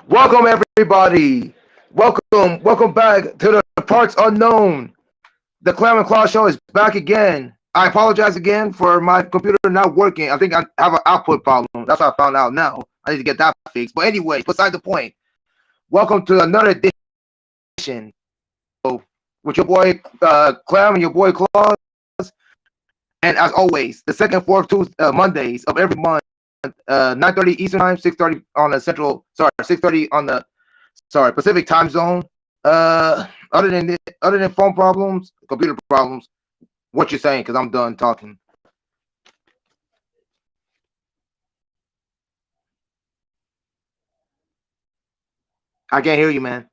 Welcome everybody. Welcome back to the parts unknown. The Clem and Claw show is back again. I apologize again for my computer not working. I think I have an output problem. That's what I found out now. I need to get that fixed. But anyway, beside the point. Welcome to another edition with your boy Clem and your boy Claus. And as always, the second, fourth, Tuesday, Mondays of every month, 9:30 Eastern time, 6:30 on the Central. Sorry, 6:30 on the Pacific time zone. Other than phone problems, computer problems, what you're saying? Because I'm done talking. I can't hear you, man.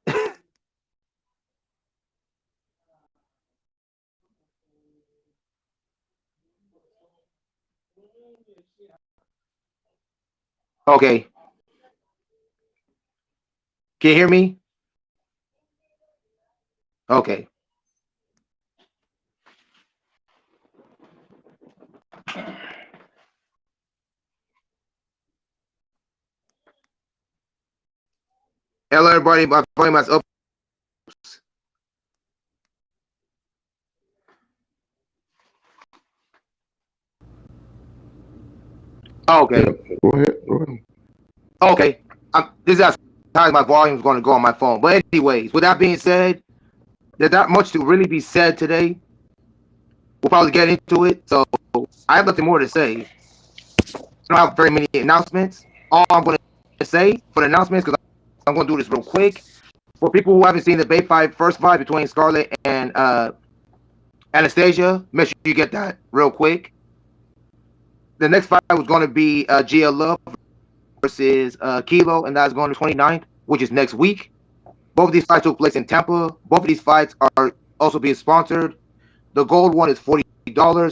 Okay, can you hear me? Okay. Hello, everybody. My volume is up. Okay. Yeah, go ahead. Go ahead. Okay. This is how high my volume is going to go on my phone. But anyways, with that being said, there's not much to really be said today. We'll probably get into it. So I have nothing more to say. I don't have very many announcements. All I'm going to say for the announcements, because I'm going to do this real quick. For people who haven't seen the Bay fight, first fight between Scarlett and Anastasia, make sure you get that real quick. The next fight was going to be Gia Love versus Kilo, and that's going to 29th, which is next week. Both of these fights took place in Tampa. Both of these fights are also being sponsored. The gold one is $40.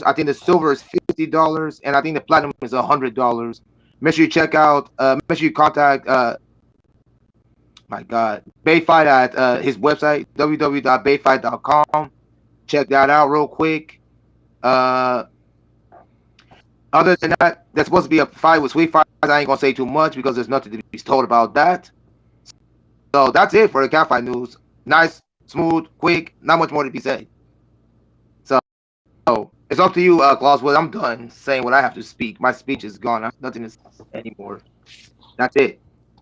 I think the silver is $50, and I think the platinum is $100. Make sure you check out. Make sure you contact. My God, Bayfight at his website www.bayfight.com. Check that out real quick. Uh, Other than that, there's supposed to be a fight with Sweet Fires. I ain't gonna say too much because there's nothing to be told about that. So that's it for the cat fight news. Nice, smooth, quick. Not much more to be said. So it's up to you, Claus. Well, I'm done saying what I have to speak. My speech is gone. I have nothing to say anymore. That's it.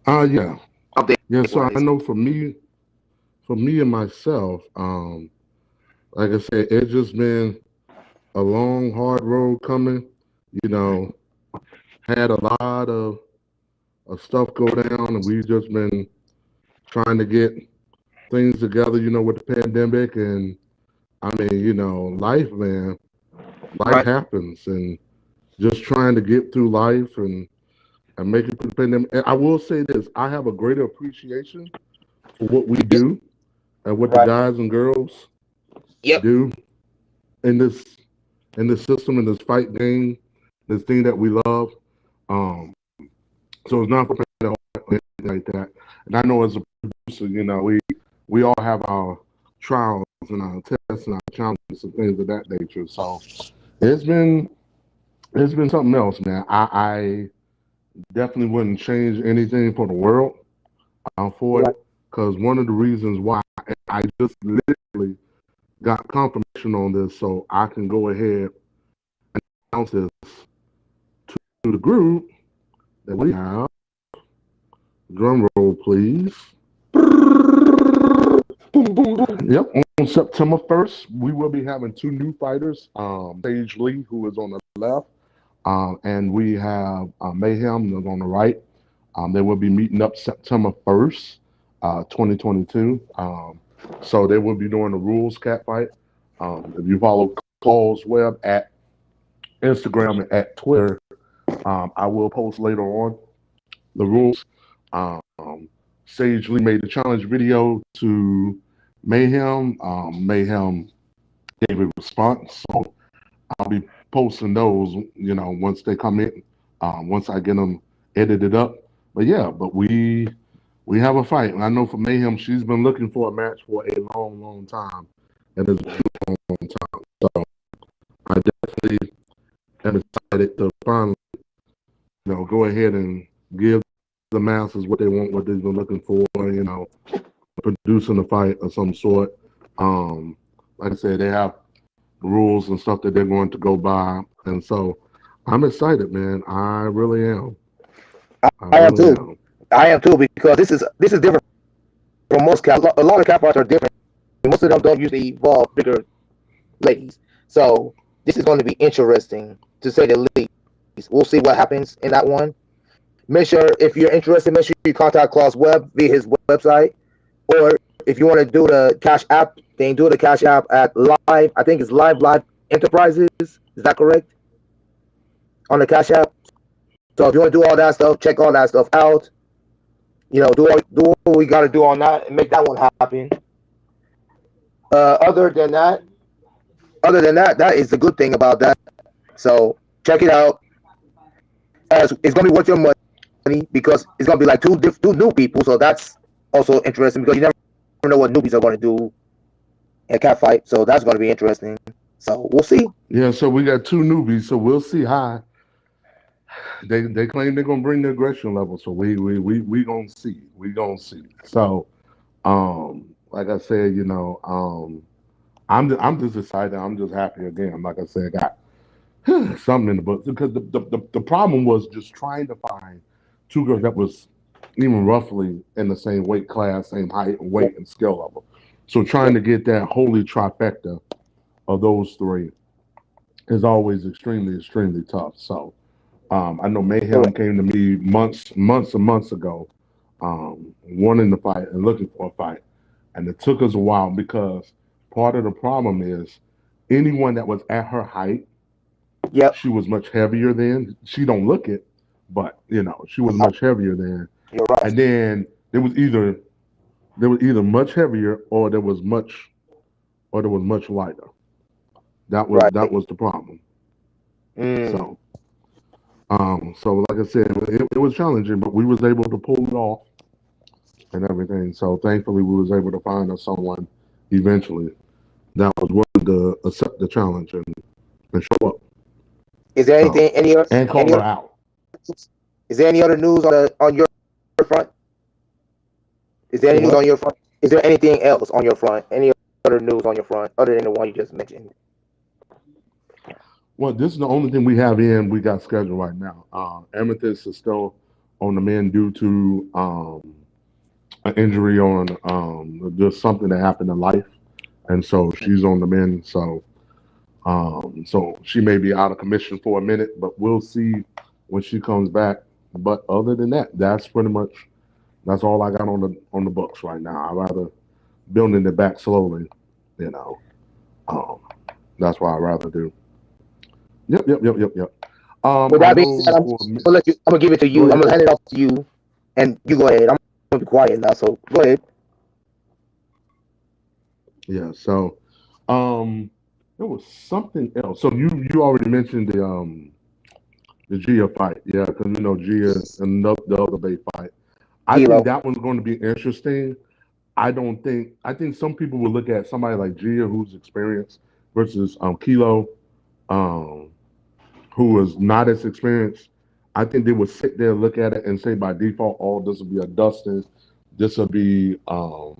Yeah. Update Yeah, so I wise. know for me and myself, like I said, it's just been a long, hard road coming. You know, had a lot of stuff go down, and we've just been trying to get things together, with the pandemic. And I mean, life, man, life Right. happens, and just trying to get through life and make it through the pandemic. And I will say this, I have a greater appreciation for what we do and what the Right. guys and girls Yep. do in this system, in this fight game, this thing that we love. Um, so it's not for anything like that. And I know as a producer, we all have our trials and our tests and our challenges and things of that nature. So it's been it's been something else, man. I definitely wouldn't change anything for the world for Right. it, because one of the reasons why I just literally got confirmation on this, so I can go ahead and announce this to the group that we have. Drum roll, please. Yep. On September 1st, we will be having two new fighters. Sage Lee, who is on the left, and we have Mayhem, who's on the right. They will be meeting up September 1st, 2022. So they will be doing the rules cat fight. If you follow Paul's Web at Instagram and at Twitter, I will post later on the rules. Um, Sage Lee made a challenge video to Mayhem. Mayhem gave a response. So I'll be posting those, once they come in, once I get them edited up. But yeah, we have a fight. And I know for Mayhem, she's been looking for a match for a long, long time. And it's been a long, long time. So I definitely am excited to finally, go ahead and give the masses what they want, what they've been looking for, producing a fight of some sort. Like I said, they have rules and stuff that they're going to go by, and so I'm excited, man. I really am. I I am really too. am. I am too because this is different from most cat. A lot of cat fights are different. Most of them don't usually involve bigger ladies. So this is going to be interesting to say the least. We'll see what happens in that one. Make sure if you're interested, make sure you contact Klaus Webb via his website, or if you want to do the Cash App thing, do the Cash App at Live. I think it's Live Enterprises. Is that correct? On the Cash App. So if you want to do all that stuff, check all that stuff out. Do what we got to do on that and make that one happen. Uh, other than that, that is the good thing about that. So check it out. As it's gonna be worth your money because it's gonna be like two new people. So that's also interesting because you never know what newbies are gonna do in a cat fight. So that's gonna be interesting. So we'll see. Yeah, so we got two newbies, so we'll see how they claim they're gonna bring the aggression level. So we gonna see. We gonna see. So like I said, I'm just excited. I'm just happy again. Like I said, got something in the book because the problem was just trying to find two girls that was even roughly in the same weight class, same height and weight and skill level. So trying to get that holy trifecta of those three is always extremely tough. So I know Mayhem Correct. came to me months and months ago, wanting to fight and looking for a fight, and it took us a while because part of the problem is anyone that was at her height, Yep. she was much heavier than. She don't look it, but she was much heavier than. You're right. And then there was either much heavier or there was much lighter. That Right. was the problem. Mm. So so like I said, it was challenging, but we was able to pull it off and everything. So thankfully, we was able to find us someone eventually that was willing to accept the challenge and show up. Is there So anything and call any her other out. is there any other news on your front? Is there So any news what? on your front? Is there anything else on your front? Any other news on your front other than the one you just mentioned? Well, this is the only thing we have in we got scheduled right now. Amethyst is still on the mend due to an injury on just something that happened in life, and so she's on the mend. So she may be out of commission for a minute, but we'll see when she comes back. But other than that, that's all I got on the books right now. I rather building it back slowly, you know. Um, that's what I rather do. Yep. With I that being know said, for I'm gonna give it to go you. I'm ahead. gonna hand it off to you, and you go ahead. I'm gonna be quiet now, so go ahead. Yeah. So there was something else. So you already mentioned the Gia fight, yeah, because Gia and the other Bay fight. I think Kilo. that one's going to be interesting. I think some people will look at somebody like Gia who's experienced versus Kilo, um, who is not as experienced. I think they would sit there, look at it, and say by default, oh, this will be a Dustin, this will be a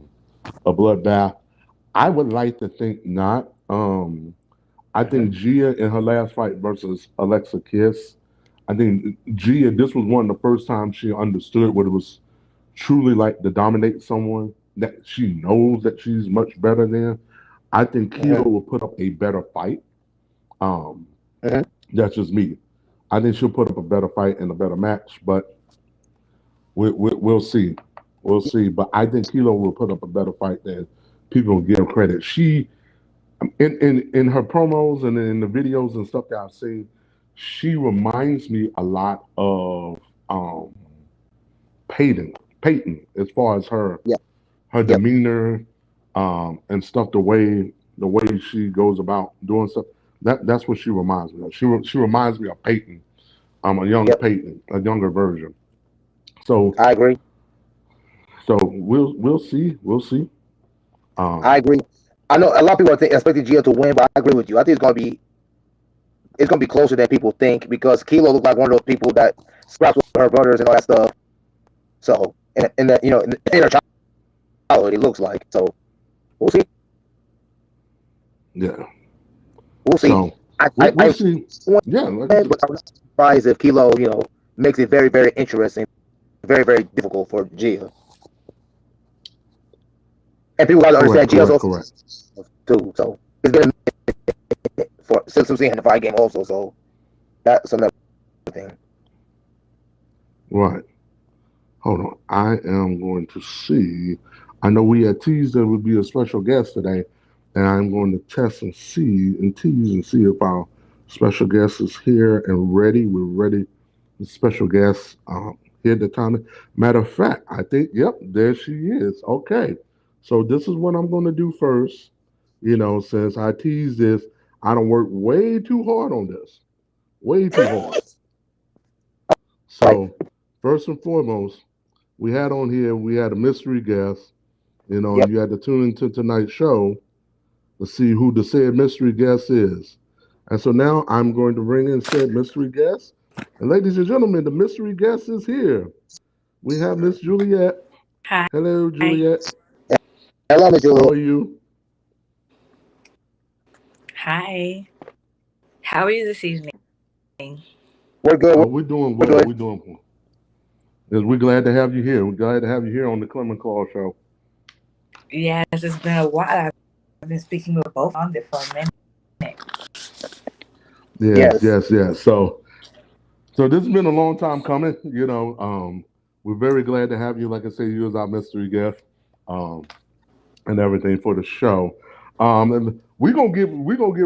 bloodbath. I would like to think not. I think Hmm. Gia in her last fight versus Alexa Kiss, I think Gia, this was one of the first times she understood what it was truly like to dominate someone that she knows that she's much better than. I think Kilo Hmm. will put up a better fight. Um, Hmm. that's just me. I think she'll put up a better fight and a better match, but we'll see. We'll see. But I think Kilo will put up a better fight than people give credit. She in her promos and in the videos and stuff that I've seen, she reminds me a lot of um, Peyton. Peyton, as far as her Yep. her Yep. demeanor and stuff, the way she goes about doing stuff. That's what she reminds me of. She reminds me of Peyton, a young Yep. Peyton, a younger version. So I agree. so we'll see. We'll see. I Um, agree. I know a lot of people are expecting Gio to win, but I agree with you. I think it's gonna be closer than people think because Kilo looked like one of those people that scraps with her brothers and all that stuff. So, and that in their childhood, it looks like. So, we'll see. Yeah. We'll see. So we'll see. Yeah, like I said. But I was surprised if Kilo, makes it very, very interesting, very, very difficult for Gia. And people got to Correct, understand Gia's correct, also correct. too. So it's been a minute for since we've seen the fight game also. So that's another thing. Right. Hold on. I am going to see. I know we had teased there would be a special guest today, and I'm going to test and see and tease and see if our special guest is here and ready. We're ready. The special guest here at the time. Matter of fact, I think, yep, there she is. Okay. So this is what I'm going to do first. Since I teased this, I don't work way too hard on this. Way too hard. Right. So first and foremost, we had a mystery guest, and Yep. you had to tune into tonight's show to see who the said mystery guest is. And so now I'm going to bring in said mystery guest. And ladies and gentlemen, the mystery guest is here. We have Miss Juliet. Hi. Hello, Juliet. Hello, Miss How Juliet. are you? Hi. How are you this evening? We're good. Oh, we're doing We're well. good. We're doing well. Yes, we're glad to have you here. We're glad to have you here on the Clem and Call show. Yes, it's been a while. I've been speaking with both on it for a minute. Yes, Yes. yes, yes. So this has been a long time coming. We're very glad to have you. Like I say, you as our mystery guest, um, and everything for the show. And we're gonna get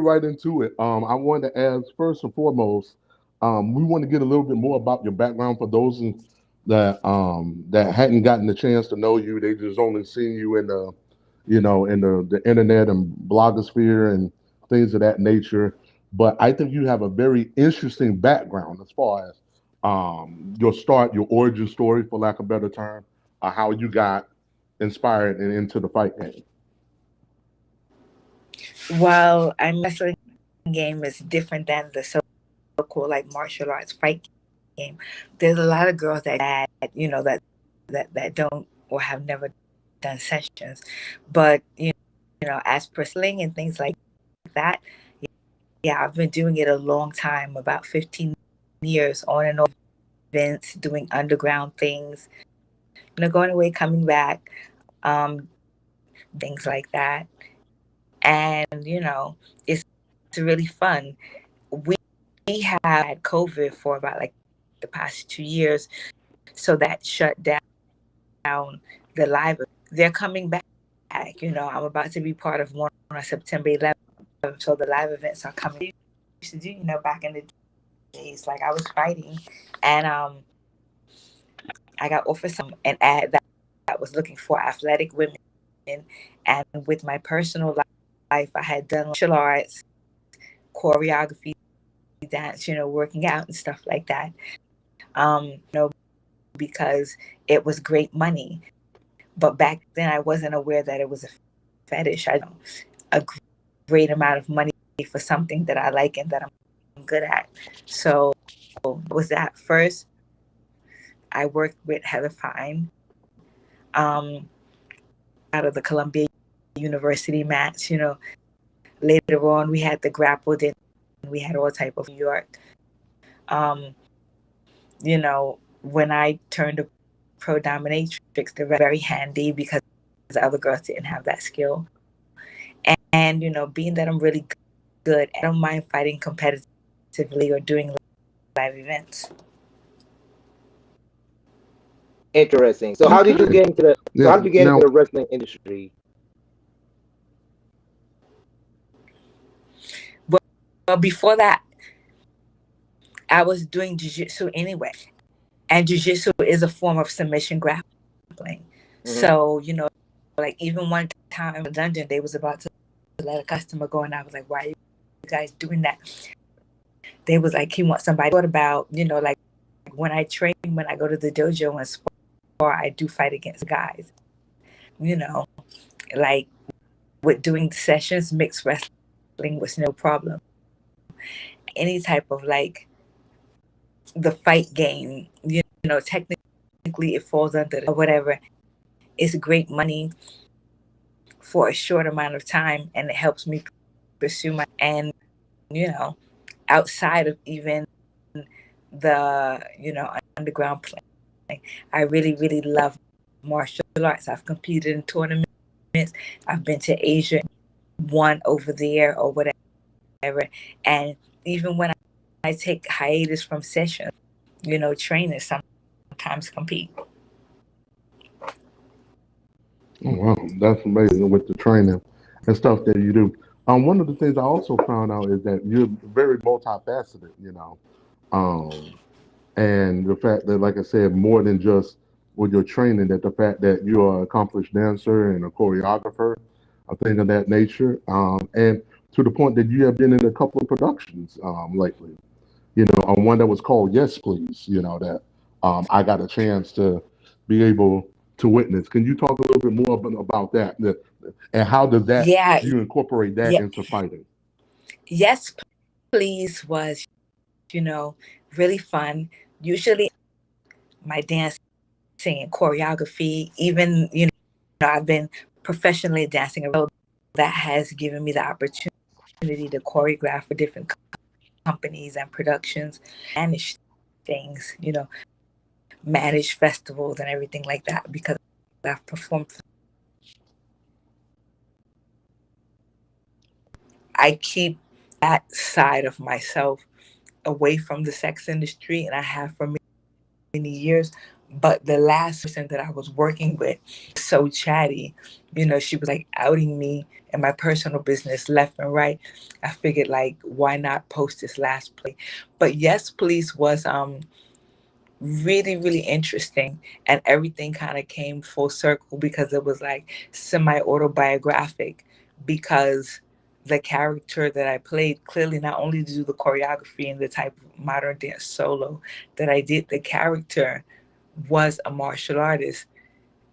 right into it. I wanted to ask first and foremost, we want to get a little bit more about your background for those that hadn't gotten the chance to know you. They just only seen you in the internet and blogosphere and things of that nature. But I think you have a very interesting background as far as your start, your origin story, for lack of a better term, how you got inspired and into the fight game. Well, I mean, wrestling game is different than the so-called like martial arts fight game. There's a lot of girls that that don't or have never done sessions, but as per sling and things like that, yeah, I've been doing it a long time, about 15 years on and off events, doing underground things, going away, coming back, um, things like that. And, it's really fun. We had COVID for about like the past 2 years. So that shut down the live. They're coming back. I'm about to be part of one on September 11th. So the live events are coming. I used to do, back in the days, like I was fighting and I got offered an ad that was looking for athletic women. And with my personal life, I had done martial arts, choreography, dance, working out and stuff like that. Because it was great money. But back then I wasn't aware that it was a fetish. I know a great amount of money for something that I like and that I'm good at. So was that first. I worked with Heather Fine out of the Columbia University match. Later on we had the grappled and we had all type of New York. Um, when I turned to pro dominatrix, they're very handy because the other girls didn't have that skill. And being that I'm really good, I don't mind fighting competitively or doing live events. Interesting. So how did you Okay. get into the so Yeah. how did you get into Now, the wrestling industry? Well, before that, I was doing jiu-jitsu anyway. And jiu-jitsu is a form of submission grappling. Hmm. So, like even one time in London, they was about to let a customer go and I was like, why are you guys doing that? They was like, he wants somebody. What about, like when I train, when I go to the dojo and spar, I do fight against guys. Like with doing sessions, mixed wrestling was no problem. Any type of like the fight game, technically technically it falls under the, or whatever. It's great money for a short amount of time, and it helps me pursue my, and you know, outside of even the, underground playing, I really, really love martial arts. I've competed in tournaments. I've been to Asia, won over there or whatever. And even when I take hiatus from sessions, trainers sometimes compete. Oh, wow, that's amazing with the training and stuff that you do. One of the things I also found out is that you're very multifaceted, um, and the fact that, like I said, more than just with your training, that the fact that you're an accomplished dancer and a choreographer, a thing of that nature, and to the point that you have been in a couple of productions lately. On one that was called Yes Please, that I got a chance to be able to witness. Can you talk a little bit more about that? And how does that, Yeah, do you incorporate that yeah. into fighting? Yes, please was, you know, really fun. Usually my dancing and choreography, even, I've been professionally dancing around, that has given me the opportunity to choreograph for different companies and productions, manage things, manage festivals and everything like that, because I've performed. I keep that side of myself away from the sex industry, and I have for many years. But the last person that I was working with, so chatty, she was like outing me and my personal business left and right. I figured, like, why not post this last play? But Yes Please was really, really interesting, and everything kind of came full circle because it was like semi autobiographic, because the character that I played, clearly not only to do the choreography and the type of modern dance solo that I did, the character was a martial artist,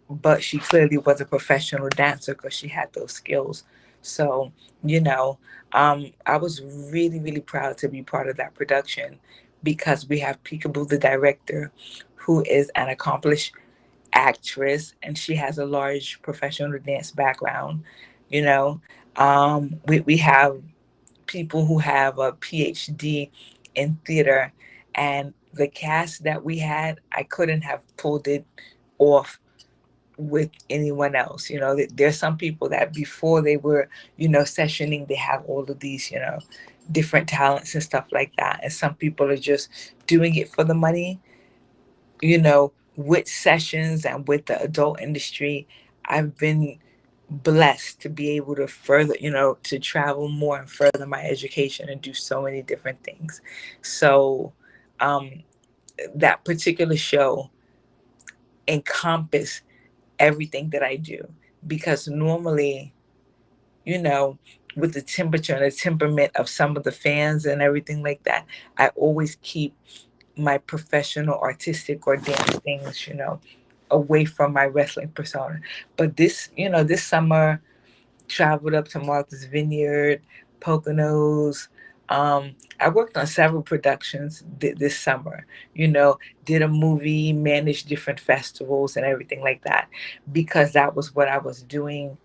but she clearly was a professional dancer because she had those skills. So, you know, I was really, really proud to be part of that production, because we have Peekaboo, the director, who is an accomplished actress, and she has a large professional dance background. You know, we have people who have a PhD in theater, and the cast that we had, I couldn't have pulled it off with anyone else. There's some people that before they were, sessioning, they have all of these, different talents and stuff like that. And some people are just doing it for the money. With sessions and with the adult industry, I've been blessed to be able to further, to travel more and further my education and do so many different things. So, um, that particular show encompassed everything that I do, because normally, you know, with the temperature and the temperament of some of the fans and everything like that, I always keep my professional, artistic, or dance things, away from my wrestling persona. But this summer, traveled up to Martha's Vineyard, Poconos. I worked on several productions this summer, you know, did a movie, managed different festivals and everything like that, because that was what I was doing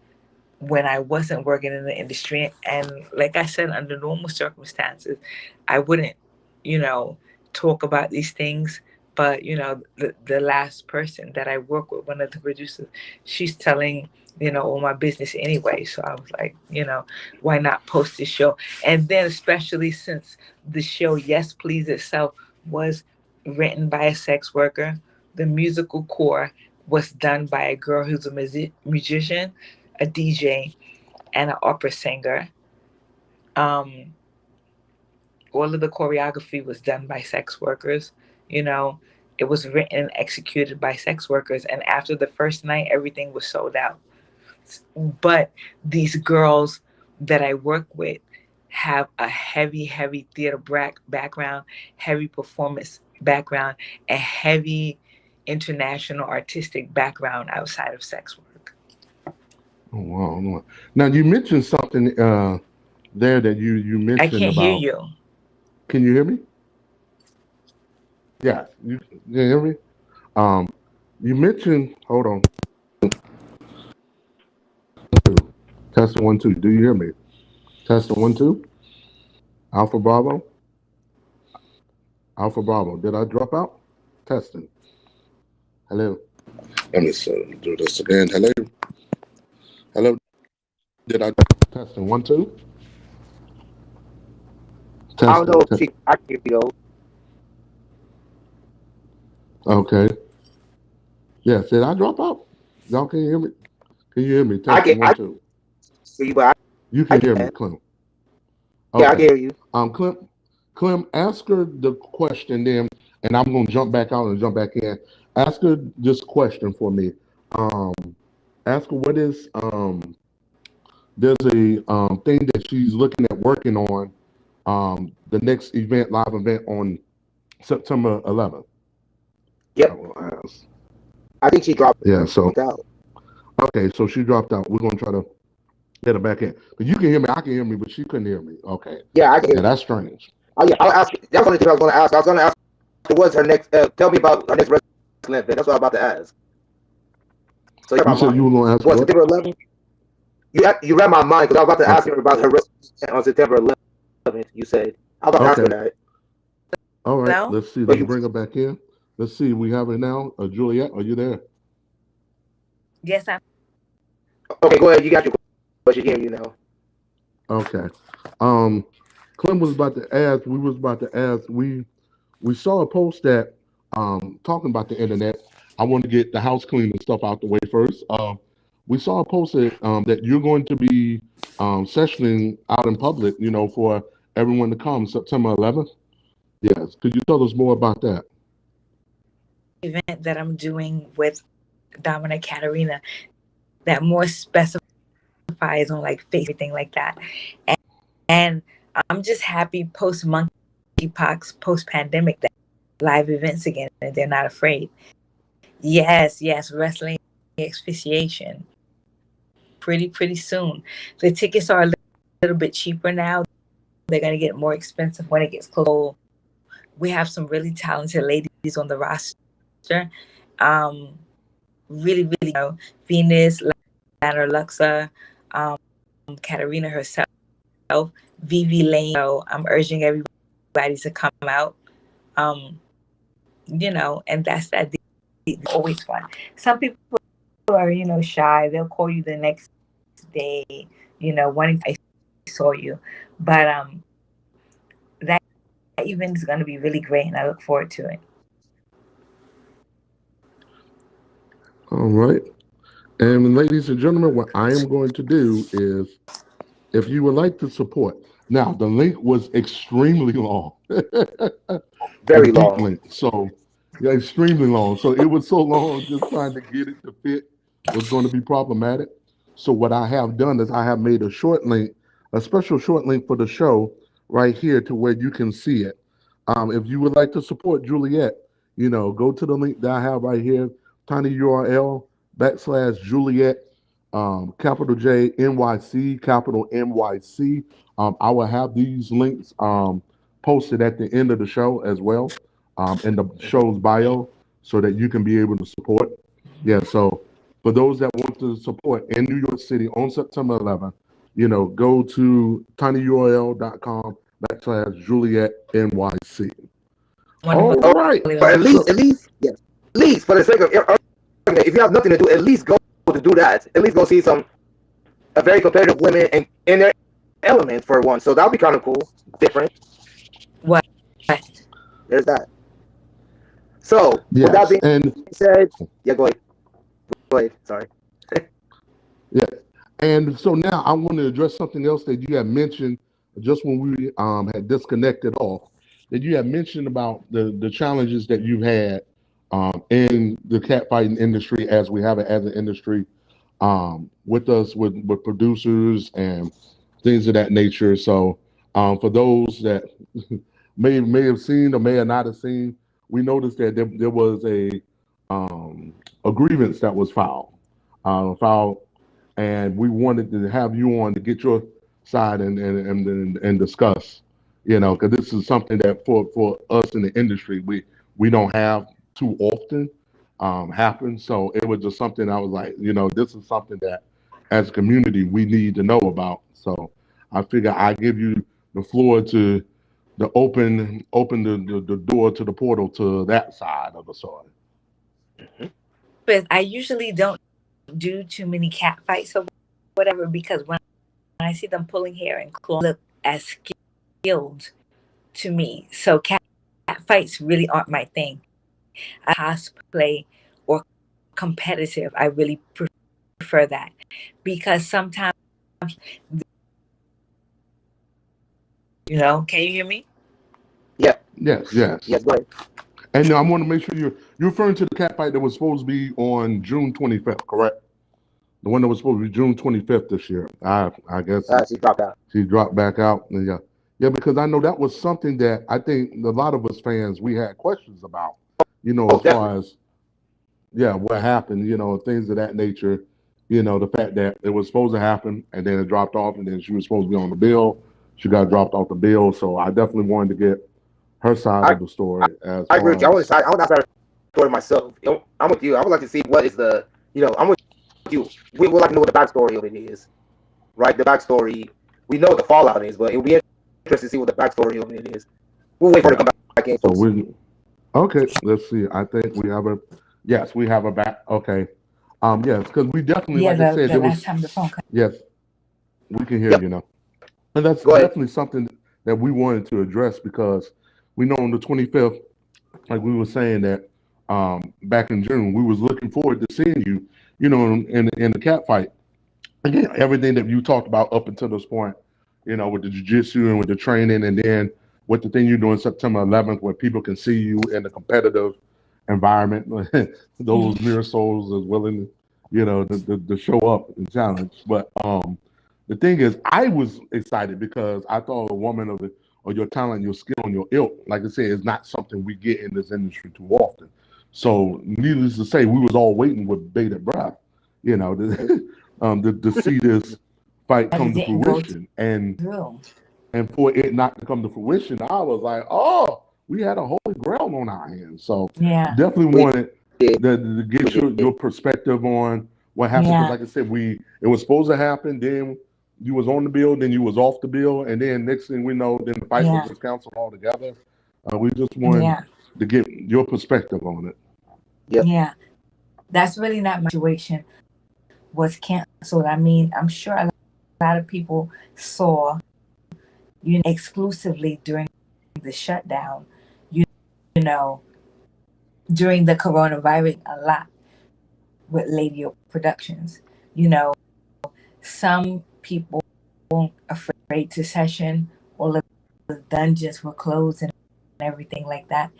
when I wasn't working in the industry. And like I said, under normal circumstances, I wouldn't, you know, talk about these things. But, the last person that I work with, one of the producers, she's telling, all my business anyway. So I was like, why not post this show? And then, especially since the show, Yes Please itself, was written by a sex worker, the musical core was done by a girl who's a musician, a DJ, and an opera singer. Um, all of the choreography was done by sex workers. You know, it was written and executed by sex workers. And after the first night, everything was sold out. But these girls that I work with have a heavy, heavy theater background, heavy performance background, and heavy international artistic background outside of sex work. Oh, wow. Wow. Now, you mentioned something there that you I mentioned can't hear about. you. Can you hear me? Yeah, you hear me? Um, You mentioned, hold on, testing 1 2. Do you hear me? Testing 1 2. Alpha Bravo. Alpha Bravo. Did I drop out? Testing. Hello. Let me do this again. Hello. Hello. Did I testing 1 2? I don't know Testing. if she. I can hear you. Okay. Yes. Did I drop out? Y'all can you hear me? Can you hear me? I can. Testing I 1 2. can hear you, but You I can hear me, can. Clem. Yeah, I can Okay. hear you. Clem, ask her the question then, and I'm gonna jump back out and jump back in. Ask her this question for me. Um, ask her what is there's a thing that she's looking at working on the next event, live event on September 11th. I Yep. will ask. I think she dropped Yeah. So out. okay, so she dropped out. We're gonna try to get her back in. But you can hear me. I can hear me, but she couldn't hear me. Okay. Yeah, I can Yeah, hear you. that's strange. Oh yeah, I'll ask. That's one of the things I was going to ask. I was going to ask what's her next. Tell me about her next wrestling event. That's what I'm about to ask. So you read You my said you mind. were gonna ask What what? September 11th? You read my mind because I was about to ask Okay. her about her wrestling on September 11th. You said I was about to ask her Okay. that. All right. No? Let's see. But Let's you bring her back in. Let's see. We have her now. Juliet, are you there? Yes, I'm. okay? Go ahead. You got your question. Hearing you now. Okay. Um, Clem was about to ask. We was about to ask. We saw a post that talking about the internet. I want to get the house cleaning stuff out the way first. We saw a post that you're going to be sessioning out in public. For everyone to come September 11th. Yes. Could you tell us more about that? Event that I'm doing with Dominic Katarina that more specifies on like face everything like that. And I'm just happy post monkeypox, post pandemic that live events again and they're not afraid. Yes, wrestling asphyxiation. Pretty soon. The tickets are a little bit cheaper now. They're gonna get more expensive when it gets close. We have some really talented ladies on the roster. Um, really, Venus, Lana Luxa, Katarina herself, Vivi Lane. So I'm urging everybody to come out. Um, and that's that. Always fun. Some people are, shy. They'll call you the next day, wanting to I saw you. But that event is going to be really great, and I look forward to it. All right. And ladies and gentlemen, what I am going to do is, if you would like to support, now the link was extremely long, a Very deep long. link. So, yeah, extremely long. So it was so long, just trying to get it to fit was going to be problematic. So what I have done is I have made a short link, a special short link for the show right here to where you can see it. If you would like to support Juliet, go to the link that I have right here, tiny URL /Juliet, capital J NYC, capital NYC. I will have these links posted at the end of the show as well, in the show's bio, so that you can be able to support. Yeah, so for those that want to support in New York City on September 11th, go to tinyurl.com /Juliet NYC. Wonderful. All right. But So at least, yes, at least for the sake of argument, if you have nothing to do, at least go to do that. At least go see some a very competitive women and in their element for one. So that'll be kind of cool, different. What? There's that. So with that yes, being and said, yeah, go ahead. Go ahead. Sorry. yeah, and so now I want to address something else that you had mentioned just when we had disconnected off. That you had mentioned about the challenges that you've had in the catfighting industry, as we have it as an industry, with us with producers and things of that nature. So for those that may have seen or may have not have seen, we noticed that there was a grievance that was filed, and we wanted to have you on to get your side and discuss, because this is something that for us in the industry we don't have too often, happened. So it was just something I was like, this is something that as a community we need to know about. So I figure I give you the floor to open the door to the portal to that side of the story. But I usually don't do too many cat fights or whatever because when I see them pulling hair and claw, look as skilled to me. So cat fights really aren't my thing. I cosplay or competitive. I really prefer that because sometimes, can you hear me? Yeah. Yes, yes. Yes. Go ahead. And I want to make sure you're referring to the cat fight that was supposed to be on June 25th, correct? The one that was supposed to be June 25th this year. I guess She dropped out. she dropped back out. And yeah, yeah, because I know that was something that I think a lot of us fans we had questions about. As Definitely. far as what happened, things of that nature. The fact that it was supposed to happen and then it dropped off, and then she was supposed to be on the bill. She got dropped off the bill, so I definitely wanted to get her side I, of the story as I agree with you. far as I want to start a story myself. I'm with you. I would like to see what is I'm with you. We would like to know what the backstory of it is, right? The backstory. We know what the fallout is, but it would be interesting to see what the backstory of it is. We'll wait for it to come back in, so folks. we okay. Let's see. I think we have a yes. We have a back. Okay. Yes, because we definitely, Yeah, like I said, the there last was time the phone cut. yes, we can hear Yep. you now. And that's Go ahead. definitely something that we wanted to address because we know on the 25th, like we were saying that back in June, we was looking forward to seeing you, in the cat fight. Again, everything that you talked about up until this point, with the jiu-jitsu and with the training, and then with the thing you're doing September 11th, where people can see you in a competitive environment. Those mirror souls is willing, to show up and challenge. But the thing is, I was excited because I thought a woman of your talent, your skill, and your ilk, like I said, is not something we get in this industry too often. So, needless to say, we was all waiting with bated breath, to see this fight But it come to didn't go fruition, and through. and for it not to come to fruition, I was like, oh, we had a holy grail on our hands. So Yeah. definitely We wanted did. to get your perspective on what happened because, Yeah. like I said, it was supposed to happen. Then you was on the bill, then you was off the bill, and then next thing we know, then the fight was Yeah. just canceled altogether. We just wanted Yeah. to get your perspective on it. Yep. Yeah. That's really not my situation. Was canceled. I mean, I'm sure a lot of people saw, exclusively during the shutdown, you know, during the coronavirus, a lot with Ladio Productions. Some people weren't afraid to session. All of the dungeons were closed and everything like that.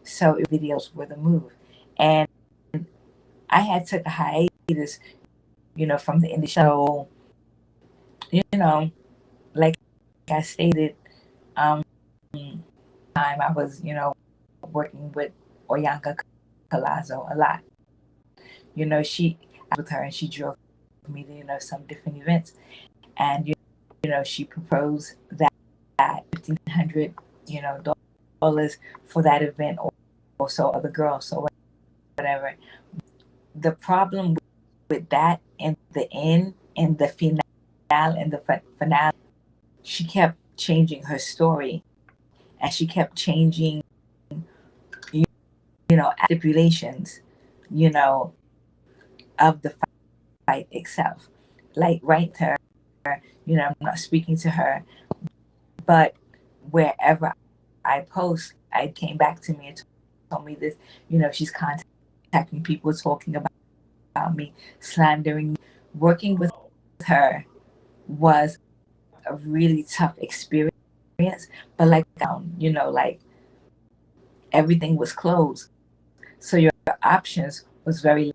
So videos were the move. And I had took a hiatus, from the indie show, like I stated, time I was, working with Oyanka Colazo a lot. She I was with her and she drove me to, some different events. And, she proposed that $1,500, dollars for that event, or also other girls, so whatever. The problem with that in the end, in the finale, in the finale, she kept changing her story and she kept changing, stipulations, of the fight itself. Like, right to her, I'm not speaking to her, but wherever I post, I came back to me and told me this, she's contacting people, talking about me, slandering me. Working with her was a really tough experience, but like everything was closed. So your options was very,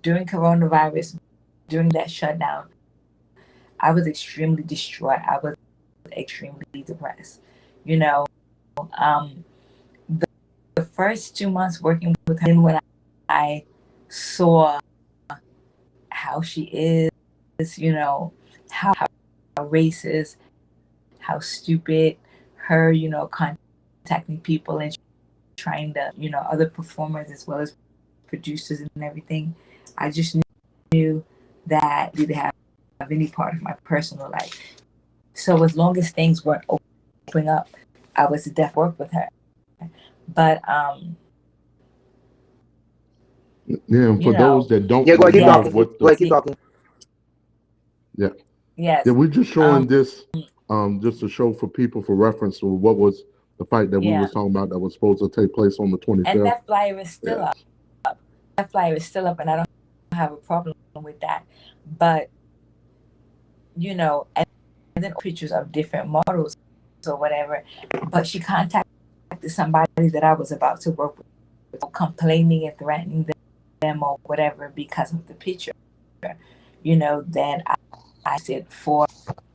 during coronavirus, during that shutdown, I was extremely distraught. I was extremely depressed. You know, um, the first 2 months working with her, and when I saw how she is, how racist, how stupid, her, contacting people and trying to, other performers as well as producers and everything. I just knew that didn't have any part of my personal life. So as long as things weren't opening up, I was definitely work with her. But Yeah, and for you those know, that don't Yeah, go ahead, keep know yes, talking. what Go the ahead, keep talking. yeah yeah yes, we're just um, showing this just to show for people for reference to what was the fight that we yeah. was talking about that was supposed to take place on the And 25th. that flyer is still up. Yes. That flyer is still up, and I don't have a problem with that. But and then pictures of different models or whatever. But she contacted somebody that I was about to work with, complaining and threatening them or whatever because of the picture. Then I said for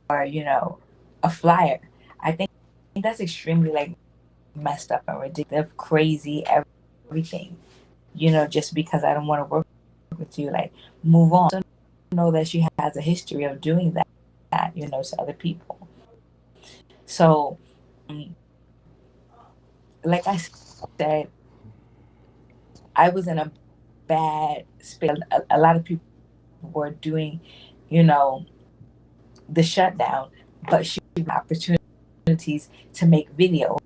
a flyer. I think that's extremely like messed up and ridiculous, crazy, everything. Just because I don't want to work with you, like move on. So know that she has a history of doing that, to other people. So, like I said, I was in a bad space. A lot of people were doing, you know, the shutdown, but she had opportunities to make videos,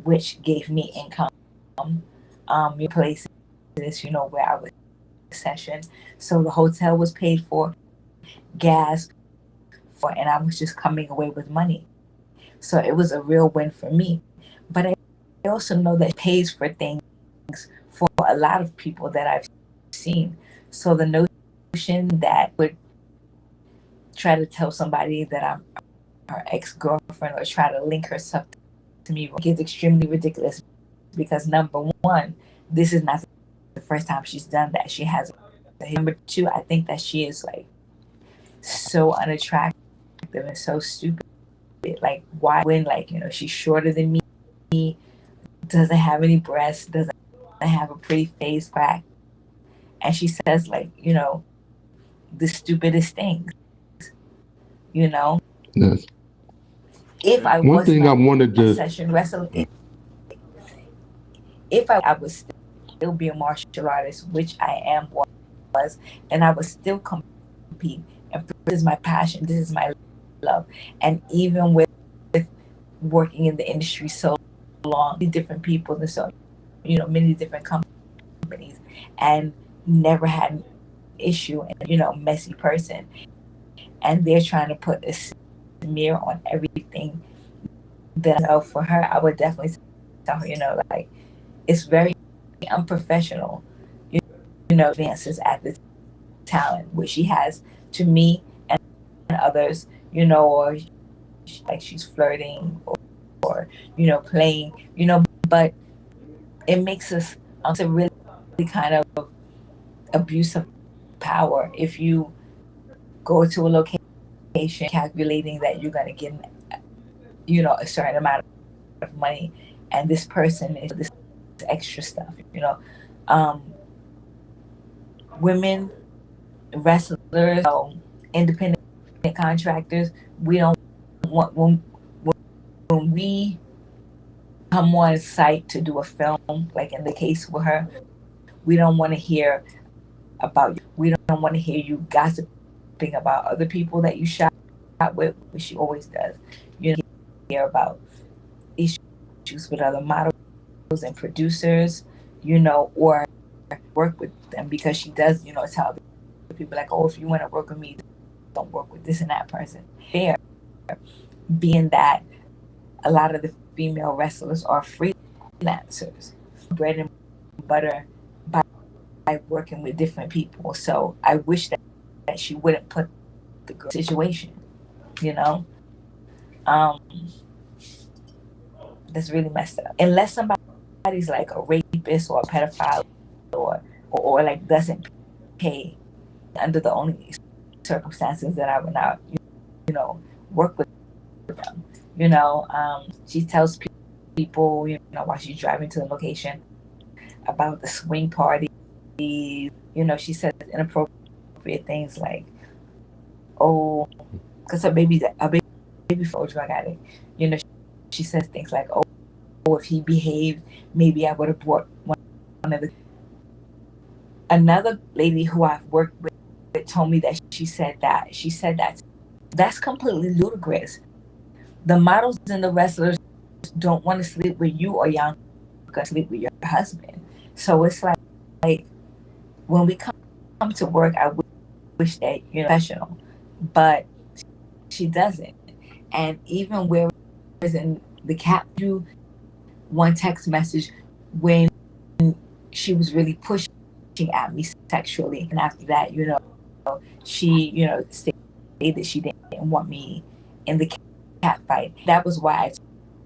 which gave me income. Places, where I was session. So the hotel was paid for, gas for, and I was just coming away with money. So it was a real win for me. But I also know that it pays for things for a lot of people that I've seen. So the notion that would try to tell somebody that I'm her ex-girlfriend or try to link herself to me gets extremely ridiculous because number one, this is not the first time she's done that. She has number two, I think that she is like so unattractive and so stupid. Like why when she's shorter than me, doesn't have any breasts, doesn't have a pretty face back, and she says the stupidest things. You know, Yes. if I One was thing I not wanted a to session wrestler, if I would still be a martial artist, which I am was, then I would still compete. And this is my passion. This is my love. And even with working in the industry so long, different people and so many different companies, and never had an issue and messy person, and they're trying to put a smear on everything that I know for her, I would definitely tell her, like it's very unprofessional, advances at the talent which she has to me and others, or like she's flirting or playing, but it makes us to really kind of abuse of power if you go to a location calculating that you're going to get a certain amount of money, and this person is this extra stuff, um, women wrestlers, independent contractors. We don't want when we come on site to do a film, like in the case with her, we don't want to hear about you. We don't want to hear you gossiping about other people that you shot with, which she always does. Hear about issues with other models and producers, or work with them because she does, tell people like, oh, if you want to work with me, don't work with this and that person. Fair, being that a lot of the female wrestlers are freelancers, bread and butter by working with different people. So I wish that she wouldn't put the girl situation, you know, um, that's really messed up. Unless somebody's like a rapist or a pedophile or like doesn't pay under the only circumstances that I would not, work with them. She tells people, while she's driving to the location about the swing party. She says inappropriate things like, oh, because her baby for a drug addict. She says things like, oh, if he behaved, maybe I would have brought one of the Another lady who I've worked with told me that she said that that's completely ludicrous. The models and the wrestlers don't want to sleep with you, or y'all gonna sleep with your husband. So it's like when we come to work, I wish that you're professional, but she doesn't. And even where is in the cap, you one text message when she was really pushing at me sexually, and after that, she stated she didn't want me in the cat fight. That was why I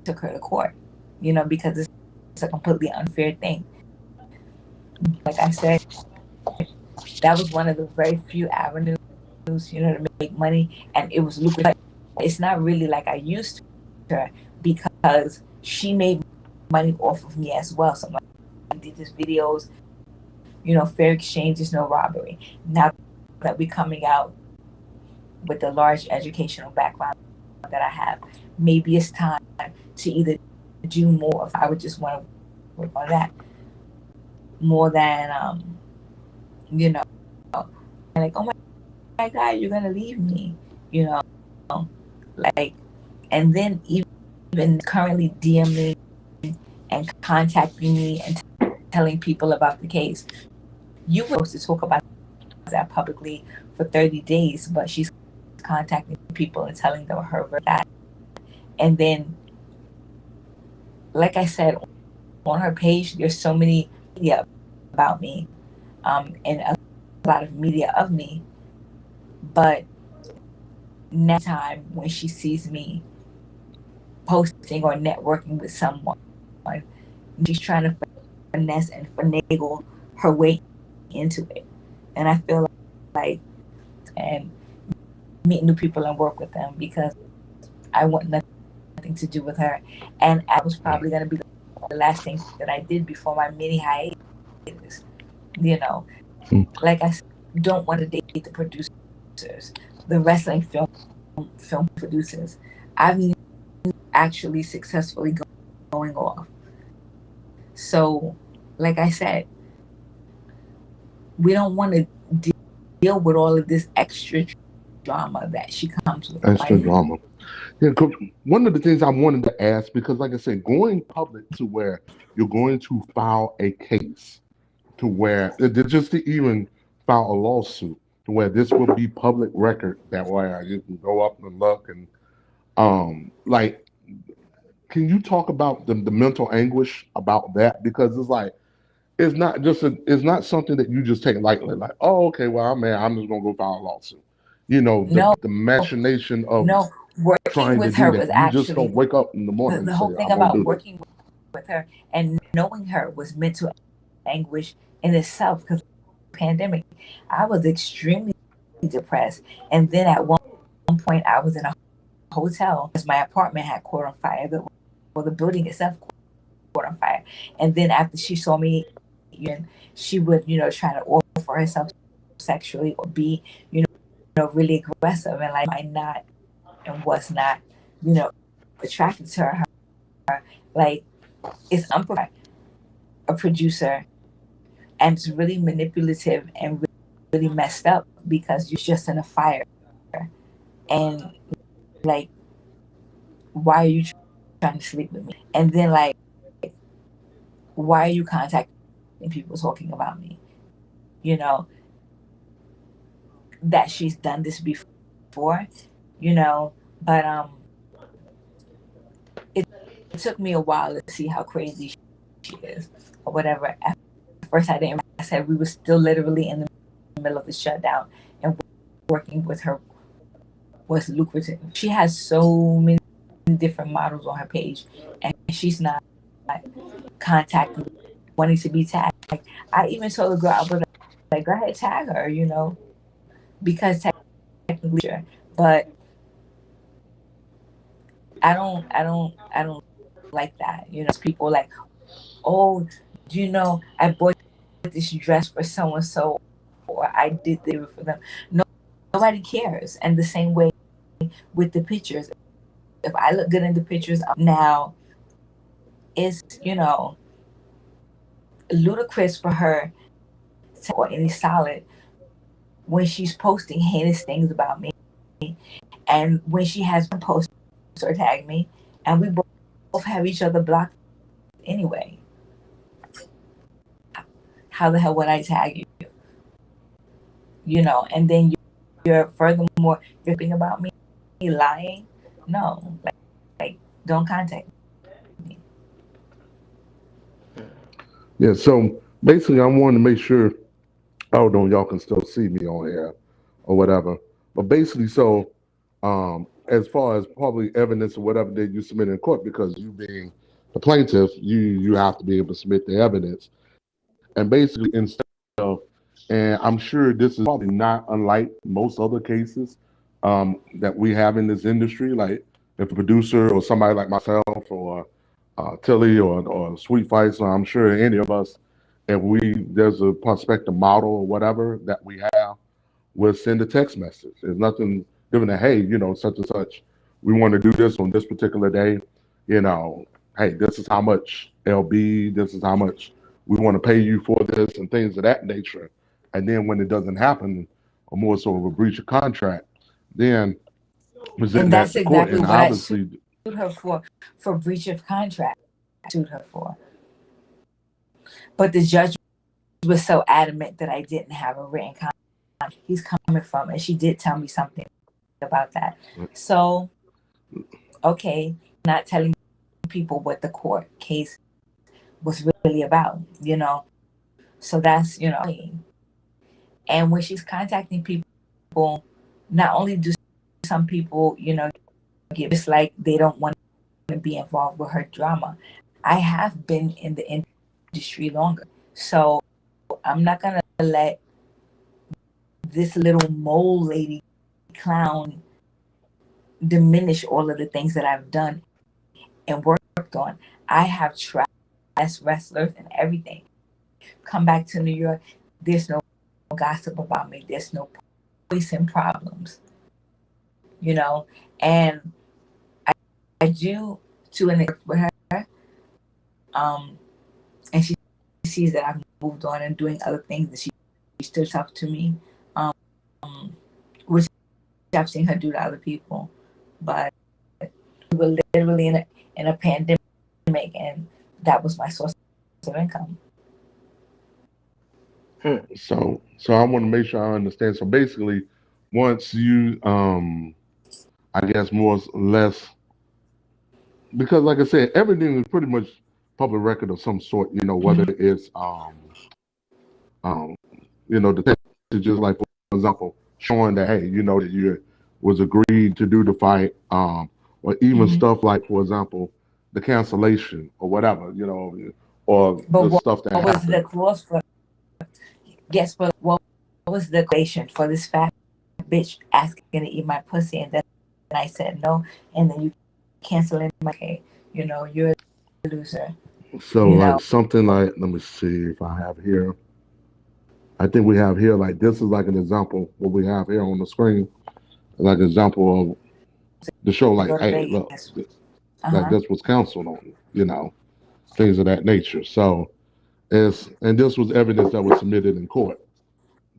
took her to court, because it's a completely unfair thing. Like I said, that was one of the very few avenues, to make money, and it was lucrative. It's not really like I used to her, because she made money off of me as well. So I did these videos, fair exchange is no robbery. Now that we're coming out with the large educational background that I have, maybe it's time to either do more, if I would just want to work on that, more than, like, oh my God, you're going to leave me, like, and then even currently DMing and contacting me and telling people about the case. You were supposed to talk about that publicly for 30 days, but she's contacting people and telling them her that. And then, like I said, on her page, there's so many media about me, and a lot of media of me. But next time when she sees me posting or networking with someone, she's trying to finesse and finagle her way into it. And I feel like, and meet new people and work with them, because I want nothing to do with her. And I was probably going to be the last thing that I did before my mini hiatus. Like I said, don't want to date the producers, the wrestling film producers. I've actually successfully going off. So, like I said, we don't want to deal with all of this extra drama that she comes with. Extra drama. Yeah, Coach, one of the things I wanted to ask, because like I said, going public to where you're going to file a case, to where just to even file a lawsuit, to where this will be public record, that way you can go up and look, and like, can you talk about the mental anguish about that? Because it's like, it's not something that you just take lightly, like, oh, okay, well, I'm just gonna go file a lawsuit. The machination of no, working trying to with do her that. was You just don't actually wake up in the morning and the say, whole thing I'm gonna about do this. working with her and knowing her was mental anguish in itself, because pandemic, I was extremely depressed. And then at one point, I was in a hotel because my apartment had caught on fire. The building itself caught on fire. And then after she saw me, she would, try to offer herself sexually or be, really aggressive, and like, I'm not and was not, attracted to her. Like, it's unprofessional, a producer, and it's really manipulative and really messed up, because you're just in a fire. And like, why are you trying to sleep with me? And then, like, why are you contacting people talking about me? That she's done this before, but it took me a while to see how crazy she is, or whatever. At first, I didn't. I said we were still literally in the middle of the shutdown, and working with her was lucrative. She has so many different models on her page, and she's not contacting, wanting to be tagged. I even told the girl, I was like, go ahead, tag her, because technically, sure. But I don't like that. People like, oh, I bought this dress for so and so, or I did this for them. No, nobody cares. And the same way with the pictures. If I look good in the pictures now, it's ludicrous for her or any solid when she's posting heinous things about me, and when she has been post or tag me, and we both have each other blocked anyway. How the hell would I tag you? And then you're furthermore you're thinking about me lying. No, like don't contact me. Yeah, so basically, I wanted to make sure, I don't know, y'all can still see me on here or whatever. But basically, so as far as probably evidence or whatever that you submit in court, because you being the plaintiff, you have to be able to submit the evidence. And basically, instead of, and I'm sure this is probably not unlike most other cases that we have in this industry, like if a producer or somebody like myself or Tilly or Sweet Fights, I'm sure any of us, if there's a prospective model or whatever that we have, we'll send a text message. There's nothing different than, hey, such and such, we want to do this on this particular day. You know, hey, this is how much LB, this is how much we want to pay you for this, and things of that nature. And then when it doesn't happen, or more so of a breach of contract, then present And that that's to court. exactly And what I sued obviously, her for breach of contract. I sued her for. But the judge was so adamant that I didn't have a written contract. He's coming from, and she did tell me something about that. So, okay, not telling people what the court case was really about, So that's, and when she's contacting people, not only do some people, get just like they don't want to be involved with her drama. I have been in the industry longer, so I'm not gonna let this little mole lady clown diminish all of the things that I've done and worked on. I have tried wrestlers and everything. Come back to New York, there's no gossip about me. There's no poison problems, and I do to an extent with her, and she sees that I've moved on and doing other things that she's still tough to me, which I've seen her do to other people. But we were literally in a pandemic, and that was my source of income. so I want to make sure I understand. So basically, once you, I guess more or less, because like I said, everything is pretty much public record of some sort. Whether it's um, the messages, like for example, showing that, hey, that you was agreed to do the fight, or even stuff like, for example, the cancellation or whatever, or But the what stuff that was the happened. clause for? Guess what was the equation for this fat bitch asking to eat my pussy, and then I said no, and then you canceling my okay, you're a loser. So like something like, let me see if I have here. I think we have here, like, this is like an example what we have here on the screen, like an example of the show, like, Go to hey, look, Vegas. like this was canceled on, things of that nature. So and this was evidence that was submitted in court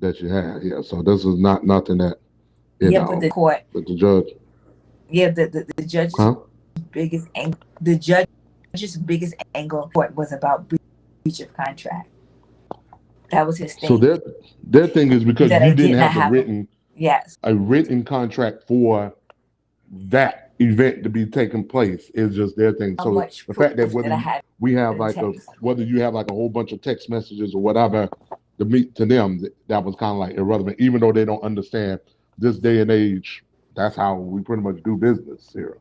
that you had. Yeah. So this is not nothing that, Yeah, but the court, but the judge, yeah, the judge's huh? biggest angle, the judge's biggest angle court was about breach of contract. That was his So thing. their thing is because That you I didn't did not have have yes. a written contract for that event to be taking place is just their thing. How So much the proof fact that that I had we have in like text. whether you have like a whole bunch of text messages or whatever to meet to them, that was kind of like irrelevant, even though they don't understand this day and age. That's how we pretty much do business here.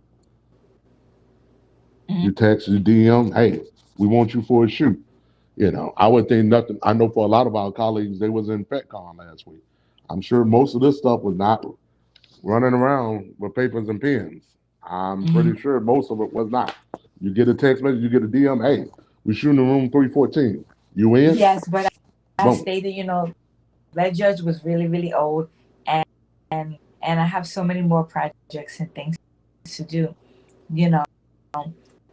You text, you DM, hey, we want you for a shoot. I would think nothing. I know for a lot of our colleagues, they was in FetCon last week. I'm sure most of this stuff was not running around with papers and pens. I'm pretty sure most of it was not. You get a text message, you get a DM, hey, we shooting in room 314. You in? Yes, but I Boom. stated, that judge was really, really old, and and I have so many more projects and things to do. You know,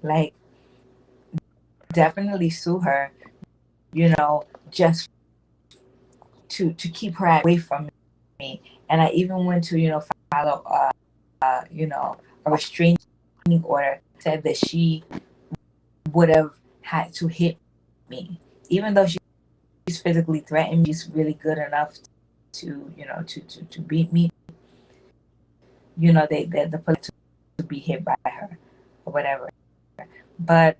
like definitely sue her. Just to keep her away from me. And I even went to, follow, a restraining order, said that she would have had to hit me, even though she's physically threatened me. She's really good enough to, to beat me. The police to be hit by her or whatever. But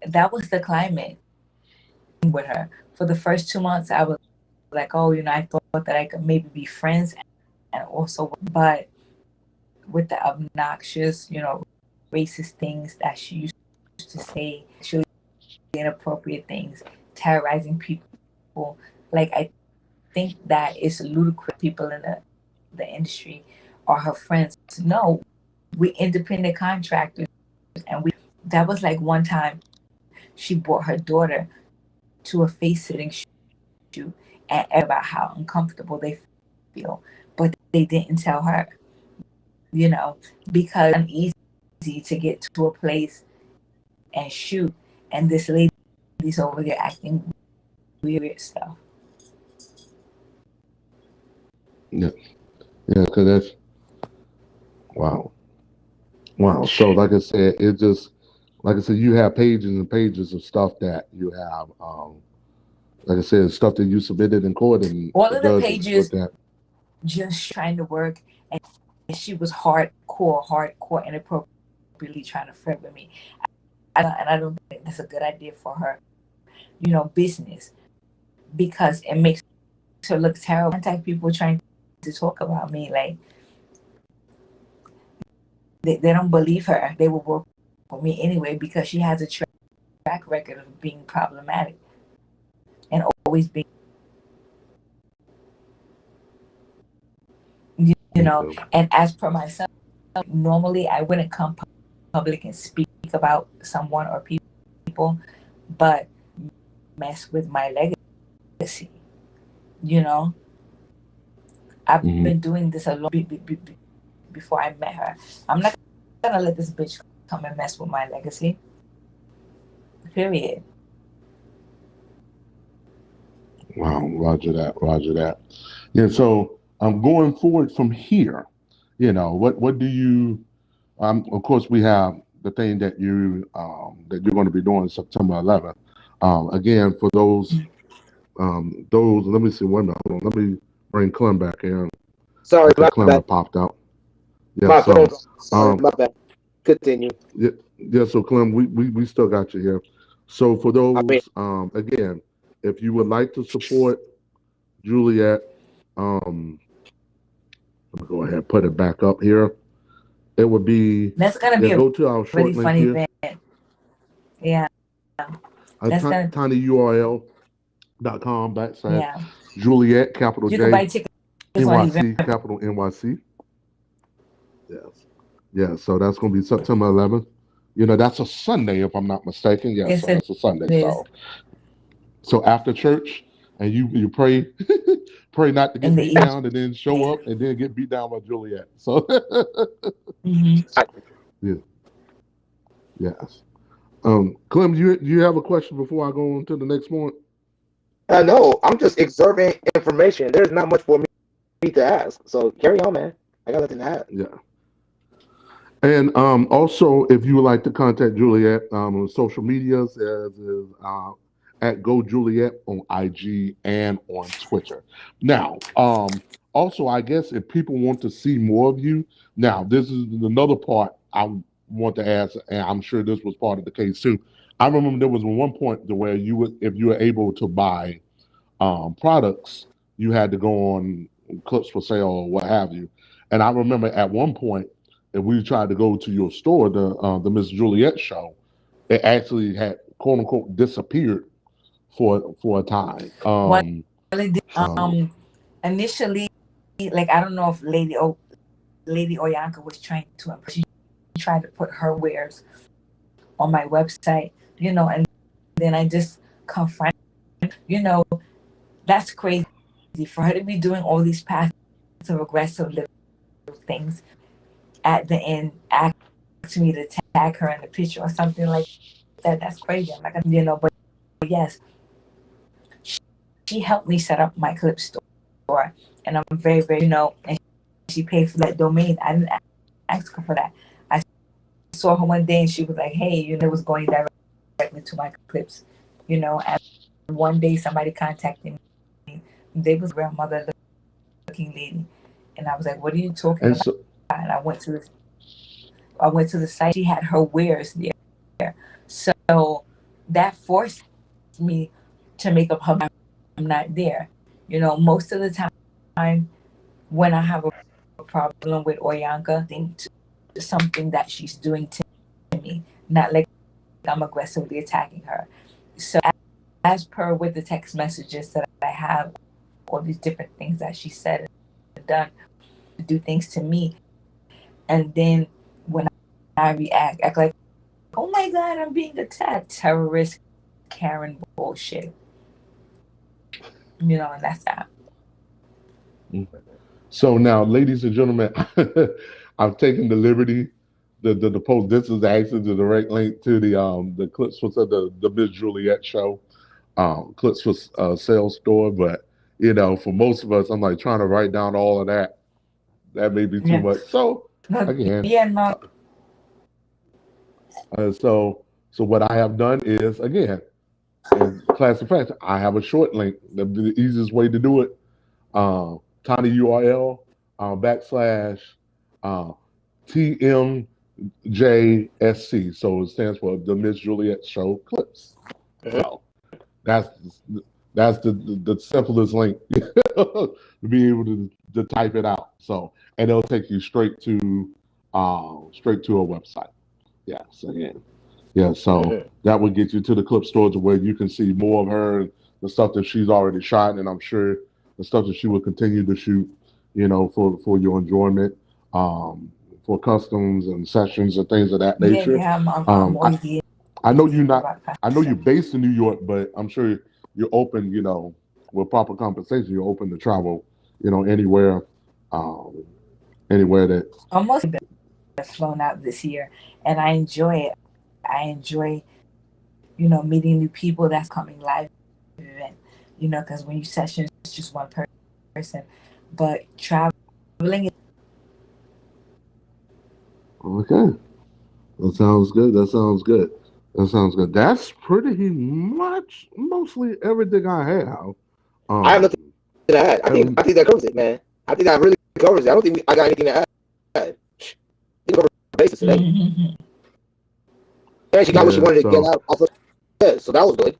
that was the climate with her. For the first 2 months, I was like, oh, I thought that I could maybe be friends and also, but with the obnoxious, racist things that she used to say, she inappropriate things, terrorizing people. Like, I think that it's ludicrous. People in the industry are her friends. No, we independent contractors, and that was like one time she brought her daughter to a face sitting shoot and about how uncomfortable they feel, but they didn't tell her, because it's uneasy to get to a place and shoot, and this lady's over there acting weird stuff. Yeah, because that's wow. So, like I said, you have pages and pages of stuff that you have. Like I said, stuff that you submitted in court, and All the of the judges pages looked at. just trying to work, and she was hardcore, inappropriately trying to flirt with me. I don't think that's a good idea for her, business, because it makes her look terrible. Contact people trying to talk about me, like they don't believe her. They will work with me anyway because she has a track record of being problematic and always being, Okay. and as per myself, normally I wouldn't come public and speak about someone or people, but mess with my legacy. I've been doing this a long before I met her. I'm not gonna let this bitch come and mess with my legacy. Period. Wow, Roger that. Yeah, so going forward from here, what do you? Of course, we have the thing that you're going to be doing September 11th. Again, for those. Let me see. Wait a minute. Hold on. Let me bring Clem back in. Sorry, I my think Clem bad. had popped out. Yeah. My So, phone's sorry, my bad. Continue. yeah. So, Clem, we still got you here. So, for I mean, those, again, if you would like to support Juliet, let me go ahead and put it back up here. It would be, That's gonna yeah, be a go to our really short link fun here, event. Yeah, a that's gonna. tinyurl.com backslash Yeah, Juliet, capital you can J, buy tickets on NYC, Eventbrite. capital NYC. Yes. Yeah, so that's going to be September 11th. That's a Sunday, if I'm not mistaken. Yes, Yes, so it that's a Sunday. is. So after church, and you pray, pray not to In get the beat down, and then show evening. up and then get beat down by Juliet. So, Hmm. yeah, yes. Clem, you have a question before I go on to the next point? no, I'm just observing information. There's not much for me to ask. So carry on, man. I got nothing to add. Yeah. And also, if you would like to contact Juliet on social medias, as is at Go Juliet on IG and on Twitter. Now, also, I guess if people want to see more of you, now this is another part I want to ask, and I'm sure this was part of the case too. I remember there was one point to where if you were able to buy products, you had to go on clips for sale or what have you. And I remember at one point, if we tried to go to your store, the Miss Juliet show, it actually had quote unquote disappeared for a time. Well, it did, Um, initially, like I don't know if Lady Oyanka was trying to impress. She tried to put her wares on my website, and then I just confronted. You know, that's crazy for her to be doing all these passive aggressive little things. At the end, ask me to tag her in the picture or something like that. That's crazy. I'm not gonna, but yes, she she helped me set up my clip store, and I'm very, very, and she paid for that domain. I didn't ask her for that. I saw her one day, and she was like, "Hey, it was going directly to my clips, And one day, somebody contacted me. They was a grandmother looking lady, and I was like, "What are you talking And about?" so, And I went to the site. She had her wares there, so that forced me to make up her mind I'm not there. Most of the time when I have a problem with Oyanka, think to something that she's doing to me, not like I'm aggressively attacking her. So as per with the text messages that I have, all these different things that she said and done to do things to me, and then when I react, act like, oh my God, I'm being attacked, terrorist Karen bullshit. And that's that. so now, ladies and gentlemen, I've taken the liberty. The post. This is actually the direct link to the clips for the Miss Juliet show. Clips for sales store, but for most of us, I'm like trying to write down all of that. That may be too Yeah. much. So No, again, yeah, no. so what I have done is again, in class effect, I have a short link. The easiest way to do it, uh, tiny URL backslash uh, TMJSC. So it stands for the Miss Juliet Show Clips. Mhm. So that's that's the simplest link to be able to type it out. So and it'll take you straight to a website. Yeah. So yeah. So Mhm. that would get you to the clip store to where you can see more of her, the stuff that she's already shot, and I'm sure the stuff that she will continue to shoot. For your enjoyment, for customs and sessions and things of that Yeah, nature. yeah, I'm Um, I, always the I know you're not. about I know you're custom. based in New York, but I'm sure you're open. With proper compensation, you're open to travel. Anywhere, um, anywhere that. Almost been flown out this year, and I enjoy it. I enjoy, meeting new people that's coming live event. Because when you session, it's just one person, but traveling. Okay, that sounds good. That sounds good. That sounds good. That's pretty much mostly everything I have. I have nothing Um, to add. I think that covers it, man. I think that really covers it. I don't think I got anything to add. We covered bases today, and she got what she yeah. wanted to get So out off of it, so that was good.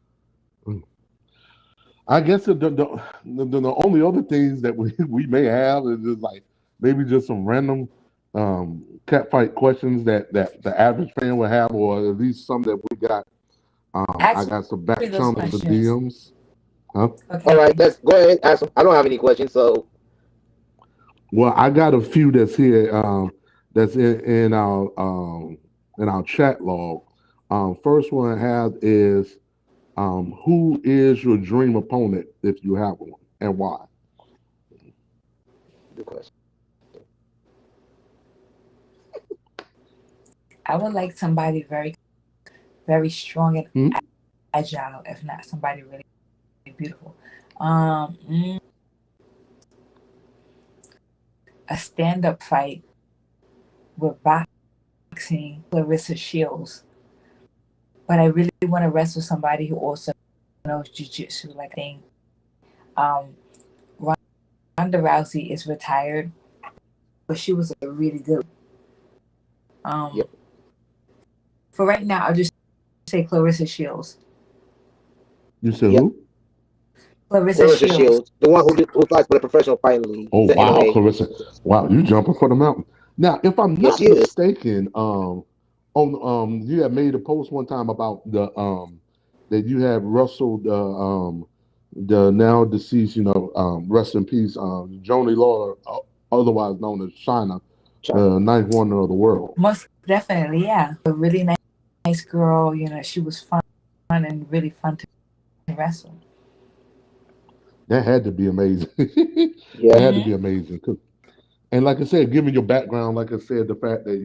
I guess the only other things that we may have is just like maybe just some random catfight questions that the average fan would have, or at least some that we got. I Ask got some me back those channels and questions. DMs. Huh? All Okay. right, let's go ahead and ask them. I don't have any questions, so Well, I got a few that's here. That's in our chat log. First one I have is who is your dream opponent if you have one and why? good question. I would like somebody very, very strong and Hmm? agile, if not somebody really beautiful. Um, mm, a stand-up fight with boxing, Clarissa Shields. But I really want to wrestle somebody who also knows jujitsu, like thing. Um, Ronda Rousey is retired, but she was a really good. Yep. Um, for right now, I'll just say Clarissa Shields. You said Yep. who? Clarissa Clarissa Shields. Shields, the one who fights for the professional fighting league, Oh the wow, MMA. Clarissa! Wow, you jumping for the mountain. Now, if I'm Yes, not she is. mistaken, on you had made a post one time about the that you had wrestled the now deceased, rest in peace, Joni Laura, otherwise known as China, China. the ninth wonder of the world. Most definitely, yeah. A really nice girl. She was fun and really fun to wrestle. That had to be amazing. That Yep. had to Hmm. be amazing. And like I said, given your background, like I said, the fact that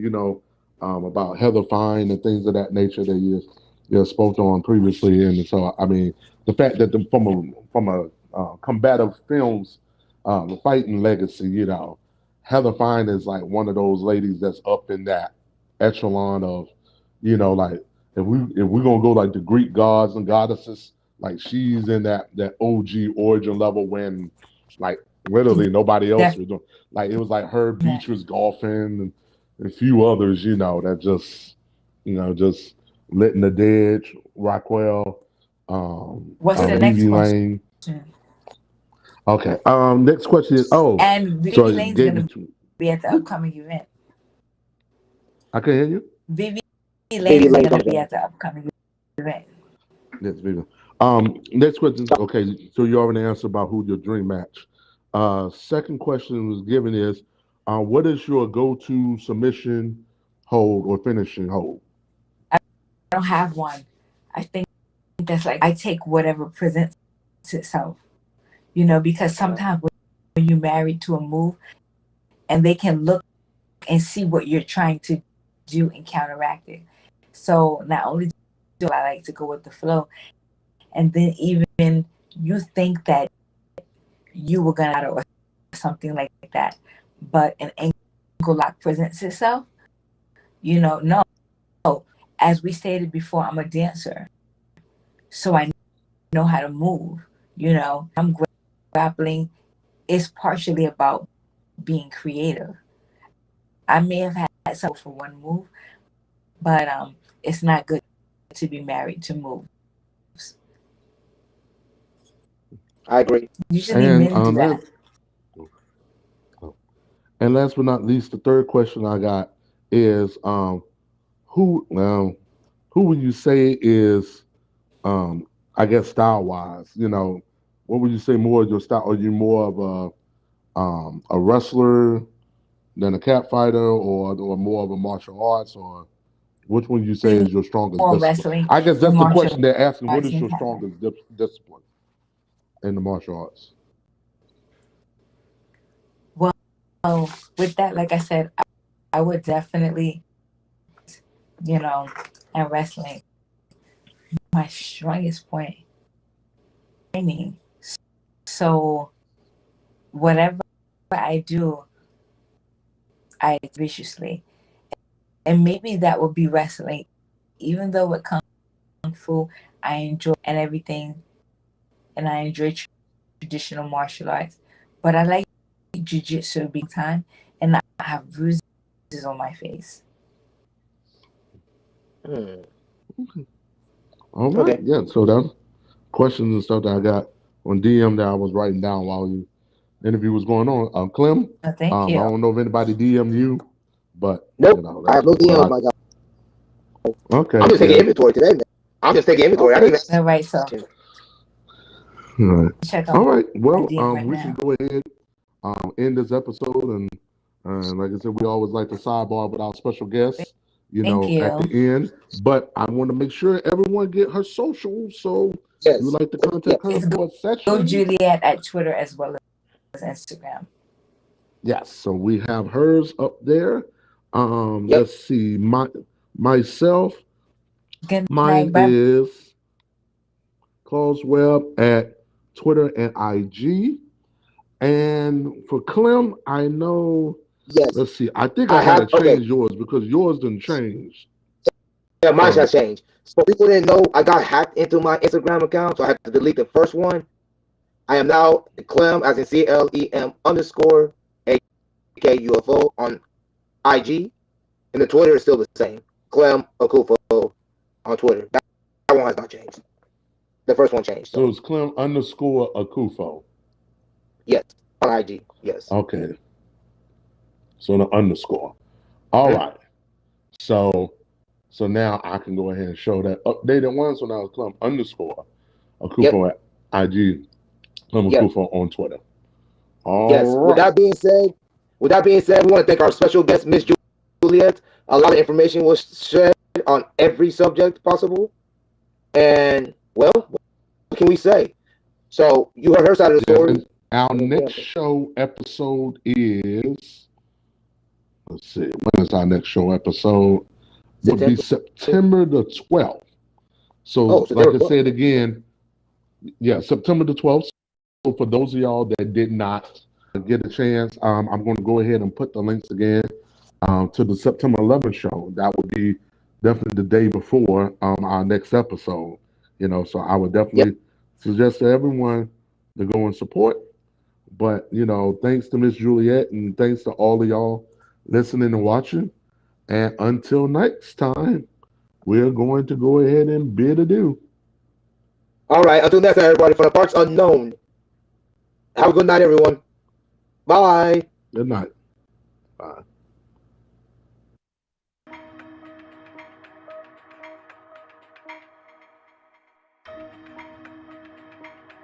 about Heather Fine and things of that nature that you spoke on previously, and so I mean the fact that from a combative films, the fighting legacy. Heather Fine is like one of those ladies that's up in that echelon of, like if we're gonna go like the Greek gods and goddesses, like she's in that OG origin level when like literally nobody else was doing. Like it was like her, Beatrice golfing, and a few others, that just letting the dead, Rockwell, What's the next Vivi question? Lane. Okay. Next question is And Vivi so Lane's gonna be at the upcoming event. I can hear you. Vivi Lane is gonna be at the upcoming event. Yes, Vivi. Next question. Okay, so you already answered about who your dream match. Second question was given is, what is your go-to submission hold or finishing hold? I don't have one. I think that's like I take whatever presents itself. Because sometimes when you're married to a move and they can look and see what you're trying to do and counteract it. So not only do I like to go with the flow, and then even you think that you were gonna or something like that, but an ankle lock presents itself, no. As we stated before, I'm a dancer. So I know how to move, I'm grappling. It's partially about being creative. I may have had some for one move, but it's not good to be married to moves. I agree. Usually men do that. And last but not least, the third question I got is who would you say is I guess style wise, what would you say more of your style? Are you more of a wrestler than a cat fighter, or more of a martial arts, or which one you say is your strongest More discipline? wrestling. I guess that's the martial question they're asking. What arts is your and cat strongest discipline in the martial arts? Well, with that, like I said, I would definitely, and wrestling. My strongest point, training. So whatever I do, I viciously, and maybe that would be wrestling. Even though with kung fu, I enjoy and everything, and I enjoy traditional martial arts, but I like jiu-jitsu big time, and I have bruises on my face. All right. Okay. Yeah. So that's questions and stuff that I got on DM that I was writing down while the interview was going on. Clem, Thank you. I don't know if anybody DM you, but nope, I have no DMs, my God. Okay. I'm just taking inventory today, man. I'm just taking inventory. I didn't even. All right, so. All right. Check All right. Well, right we now. can go ahead end this episode, and like I said, we always like to sidebar with our special guests, at the end. But I want to make sure everyone get her social. So you would like to contact her for a session. Go Juliet at Twitter as well as Instagram. Yes. So we have hers up there. Let's see. Myself. Good Mine night, is Klaus Webb at Twitter and IG. And for Clem, I know. Yes. Let's see. I think I gotta change yours because yours didn't change. Yeah, mine has changed. So people didn't know I got hacked into my Instagram account, so I had to delete the first one. I am now Clem, as in CLEM _ AKUFO on IG, and the Twitter is still the same. Clem Akufo on Twitter. That one has not changed. The first one changed. So it's Clem _ Akufo. Yes, on IG. Yes. Okay. So the underscore. All right. So now I can go ahead and show that updated one. So now it's Clem _ Akufo at IG, Clem Akufo on Twitter. All right. With that being said, we want to thank our special guest, Miss Juliet. A lot of information was shared on every subject possible. And, well, what can we say? So you heard her side of the story. Our next show episode is, let's see, when is our next show episode? It would be September the 12th. So, like I said again, September the 12th. for those of y'all that did not get a chance, I'm going to go ahead and put the links again to the September 11th show. That would be definitely the day before our next episode. So I would definitely suggest to everyone to go and support. But thanks to Miss Juliet and thanks to all of y'all listening and watching. And until next time, we're going to go ahead and bid adieu. All right. Until next time, everybody, from the parts unknown. Have a good night, everyone. Bye. Good night. Bye.